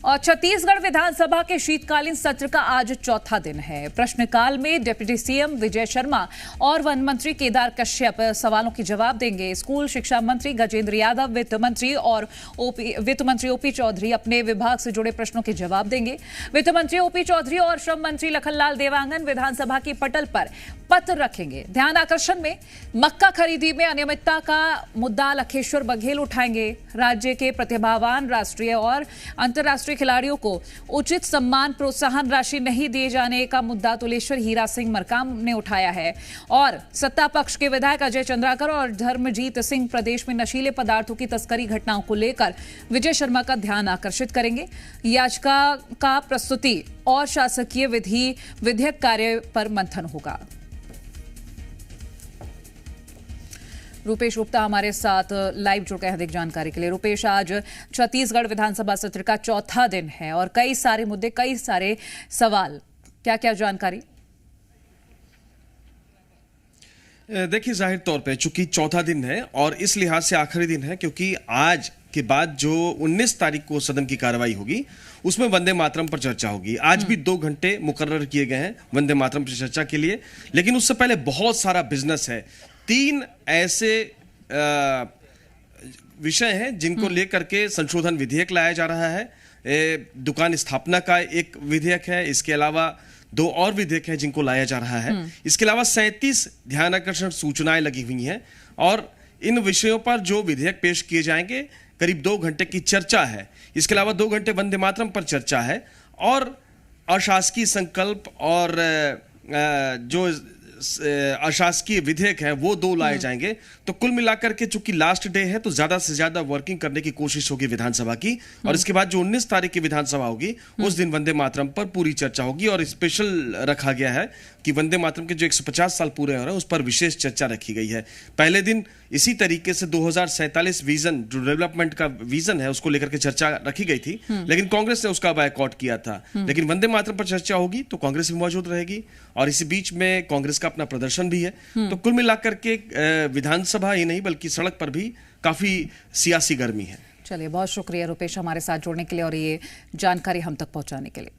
और छत्तीसगढ़ विधानसभा के शीतकालीन सत्र का आज चौथा दिन है। प्रश्नकाल में डिप्टी सीएम विजय शर्मा और वन मंत्री केदार कश्यप सवालों के जवाब देंगे। स्कूल शिक्षा मंत्री गजेंद्र यादव, वित्त मंत्री ओपी चौधरी अपने विभाग से जुड़े प्रश्नों के जवाब देंगे। वित्त मंत्री ओपी चौधरी और श्रम मंत्री लखनलाल देवांगन विधानसभा की पटल पर पत्र रखेंगे। ध्यान आकर्षण में मक्का खरीदी में अनियमितता का मुद्दा लखेश्वर बघेल उठाएंगे। राज्य के प्रतिभावान राष्ट्रीय और अंतर्राष्ट्रीय खिलाड़ियों को उचित सम्मान प्रोत्साहन राशि नहीं दिए जाने का मुद्दा तुलेश्वर हीरा सिंह मरकाम ने उठाया है। और सत्ता पक्ष के विधायक अजय चंद्राकर और धर्मजीत सिंह प्रदेश में नशीले पदार्थों की तस्करी घटनाओं को लेकर विजय शर्मा का ध्यान आकर्षित करेंगे। याचिका का प्रस्तुति और शासकीय विधेयक कार्य पर मंथन होगा। रूपेश गुप्ता हमारे साथ लाइव जुड़ गए हैं अधिक जानकारी के लिए। रूपेश, आज छत्तीसगढ़ विधानसभा सत्र का चौथा दिन है और कई सारे मुद्दे, कई सारे सवाल, क्या क्या जानकारी? देखिए, जाहिर तौर पे चूंकि चौथा दिन है और इस लिहाज से आखिरी दिन है क्योंकि आज के बाद जो 19 तारीख को सदन की कार्रवाई होगी उसमें वंदे मातरम पर चर्चा होगी। आज भी 2 घंटे मुकर्रर किए गए हैं वंदे मातरम पर चर्चा के लिए, लेकिन उससे पहले बहुत सारा बिजनेस है। 3 ऐसे विषय हैं जिनको लेकर के संशोधन विधेयक लाया जा रहा है। दुकान स्थापना का एक विधेयक है, इसके अलावा 2 और विधेयक हैं जिनको लाया जा रहा है। इसके अलावा 37 ध्यानाकर्षण सूचनाएं लगी हुई हैं और इन विषयों पर जो विधेयक पेश किए जाएंगे करीब 2 घंटे की चर्चा है। इसके अलावा 2 घंटे वंदे मातरम पर चर्चा है और अशासकीय संकल्प और जो अशासकीय विधेयक है वो 2 लाए जाएंगे। तो कुल मिलाकर के चूंकि लास्ट डे है तो ज्यादा से ज्यादा वर्किंग करने की कोशिश होगी विधानसभा की। और इसके बाद जो 19 तारीख की विधानसभा होगी उस दिन वंदे मातरम पर पूरी चर्चा होगी और स्पेशल रखा गया है कि वंदे मातरम के जो 150 साल पूरे हो रहे हैं उस पर विशेष चर्चा रखी गई है। पहले दिन इसी तरीके से 2047 विजन, जो डेवलपमेंट का विजन है, उसको लेकर के चर्चा रखी गई थी, लेकिन कांग्रेस ने उसका बायकॉट किया था। लेकिन वंदे मातरम पर चर्चा होगी तो कांग्रेस भी मौजूद रहेगी और इसी बीच में कांग्रेस का अपना प्रदर्शन भी है। तो कुल मिलाकर के विधानसभा ही नहीं बल्कि सड़क पर भी काफी सियासी गर्मी है। चलिए, बहुत शुक्रिया रूपेश हमारे साथ जुड़ने के लिए और ये जानकारी हम तक पहुंचाने के लिए।